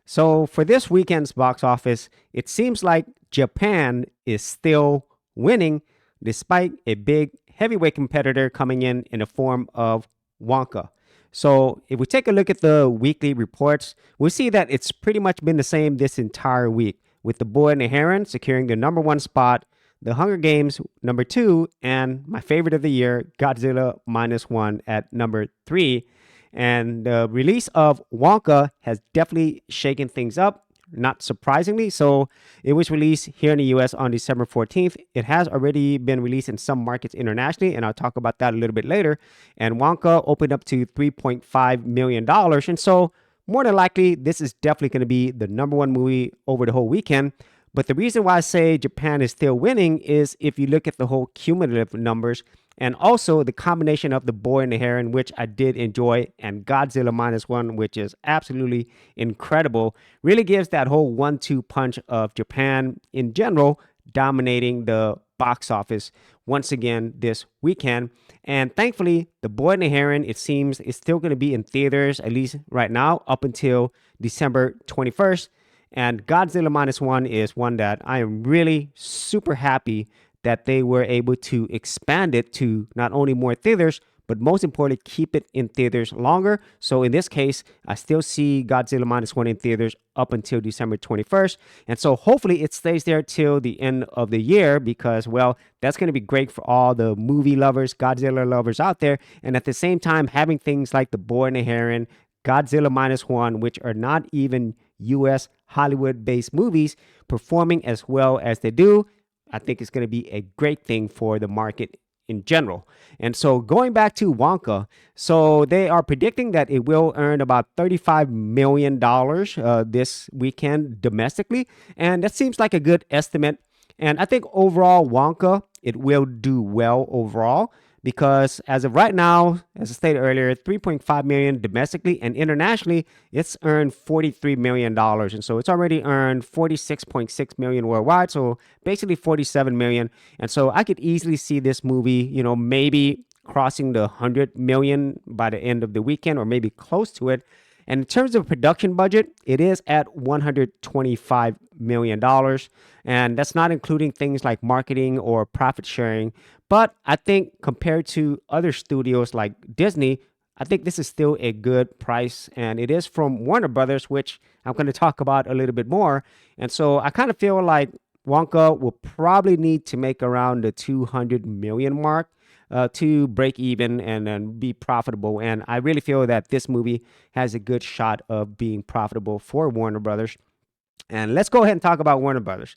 So for this weekend's box office, it seems like Japan is still winning despite a big heavyweight competitor coming in the form of Wonka. So if we take a look at the weekly reports, we see that it's pretty much been the same this entire week, with The Boy and the Heron securing the number one spot, The Hunger Games number two, and my favorite of the year, Godzilla minus one at number three. And the release of Wonka has definitely shaken things up, not surprisingly. So it was released here in the US on December 14th. It has already been released in some markets internationally, and I'll talk about that a little bit later. And Wonka opened up to $3.5 million. And so, more than likely, this is definitely going to be the number one movie over the whole weekend. But the reason why I say Japan is still winning is if you look at the whole cumulative numbers, and also the combination of The Boy and the Heron, which I did enjoy, and Godzilla minus one, which is absolutely incredible, really gives that whole 1-2 punch of Japan in general dominating the box office once again this weekend. And thankfully, The Boy and the Heron, it seems, is still going to be in theaters, at least right now, up until December 21st. And Godzilla minus one is one that I am really super happy that they were able to expand it to not only more theaters, but most importantly, keep it in theaters longer. So in this case, I still see Godzilla minus one in theaters up until December 21st. And so hopefully it stays there till the end of the year because, well, that's going to be great for all the movie lovers, Godzilla lovers out there. And at the same time, having things like The Boy and the Heron, Godzilla minus one, which are not even US Hollywood based movies, performing as well as they do, I think it's going to be a great thing for the market in general. And so going back to Wonka, so they are predicting that it will earn about $35 million this weekend domestically. And that seems like a good estimate. And I think overall, Wonka, it will do well overall because as of right now, as I stated earlier, 3.5 million domestically and internationally, it's earned $43 million. And so it's already earned 46.6 million worldwide. So basically 47 million. And so I could easily see this movie, maybe crossing the 100 million by the end of the weekend or maybe close to it. And in terms of production budget, it is at $125 million. And that's not including things like marketing or profit sharing. But I think compared to other studios like Disney, I think this is still a good price. And it is from Warner Brothers, which I'm going to talk about a little bit more. And so I kind of feel like Wonka will probably need to make around the 200 million mark to break even and then be profitable. And I really feel that this movie has a good shot of being profitable for Warner Brothers. And let's go ahead and talk about Warner Brothers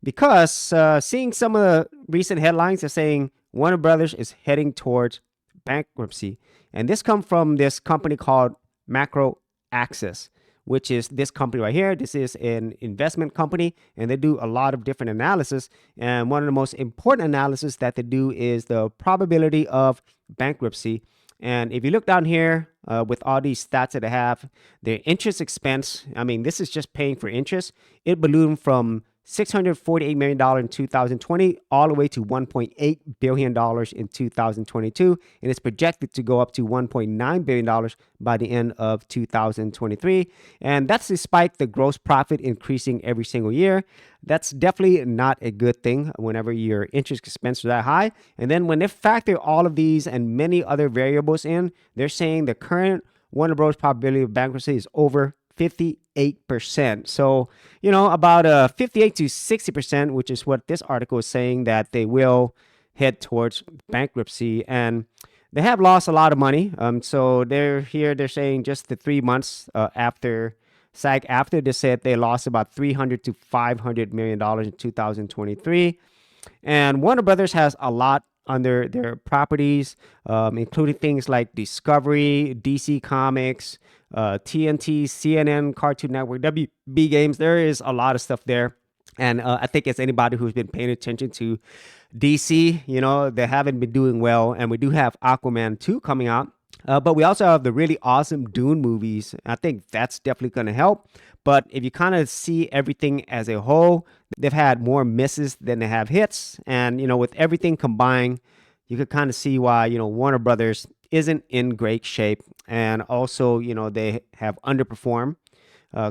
because seeing some of the recent headlines are saying Warner Brothers is heading towards bankruptcy. And this comes from this company called Macro Access, which is this company right here. This is an investment company, and they do a lot of different analysis. And one of the most important analysis that they do is the probability of bankruptcy. And if you look down here with all these stats that I have, their interest expense, I mean, this is just paying for interest. It ballooned from $648 million in 2020 all the way to $1.8 billion in 2022. And it's projected to go up to $1.9 billion by the end of 2023. And that's despite the gross profit increasing every single year. That's definitely not a good thing whenever your interest expense is that high. And then when they factor all of these and many other variables in, they're saying the current Warner Bros. Probability of bankruptcy is over 58%. So, about 58 to 60%, which is what this article is saying, that they will head towards bankruptcy. And they have lost a lot of money. So they're saying just the 3 months after after they said they lost about $300 to $500 million in 2023. And Warner Brothers has a lot under their properties, including things like Discovery, DC Comics, TNT, CNN, Cartoon Network, WB Games. There is a lot of stuff there. And I think as anybody who's been paying attention to DC, they haven't been doing well. And we do have Aquaman 2 coming out. But we also have the really awesome Dune movies. I think that's definitely going to help. But if you kind of see everything as a whole, they've had more misses than they have hits. And, with everything combined, you could kind of see why, Warner Brothers isn't in great shape. And also, they have underperformed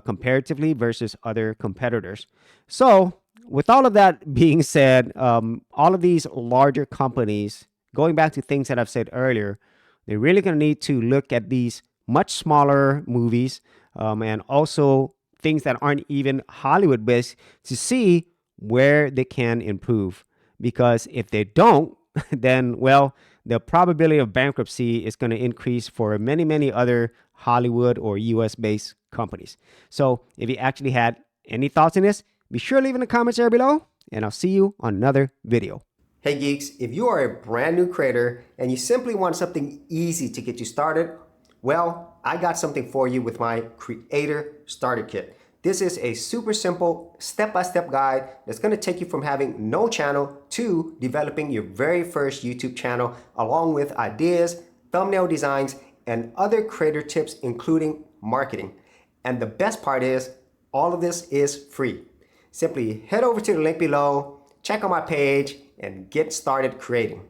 comparatively versus other competitors. So, with all of that being said, all of these larger companies, going back to things that I've said earlier, they're really going to need to look at these much smaller movies and also things that aren't even Hollywood based to see where they can improve. Because if they don't, then, well, the probability of bankruptcy is going to increase for many, many other Hollywood or US based companies. So if you actually had any thoughts on this, be sure to leave in the comments area below, and I'll see you on another video. Hey geeks, if you are a brand new creator and you simply want something easy to get you started, well, I got something for you with my Creator Starter Kit. This is a super simple step-by-step guide that's going to take you from having no channel to developing your very first YouTube channel, along with ideas, thumbnail designs, and other creator tips, including marketing. And the best part is, all of this is free. Simply head over to the link below, check out my page, and get started creating.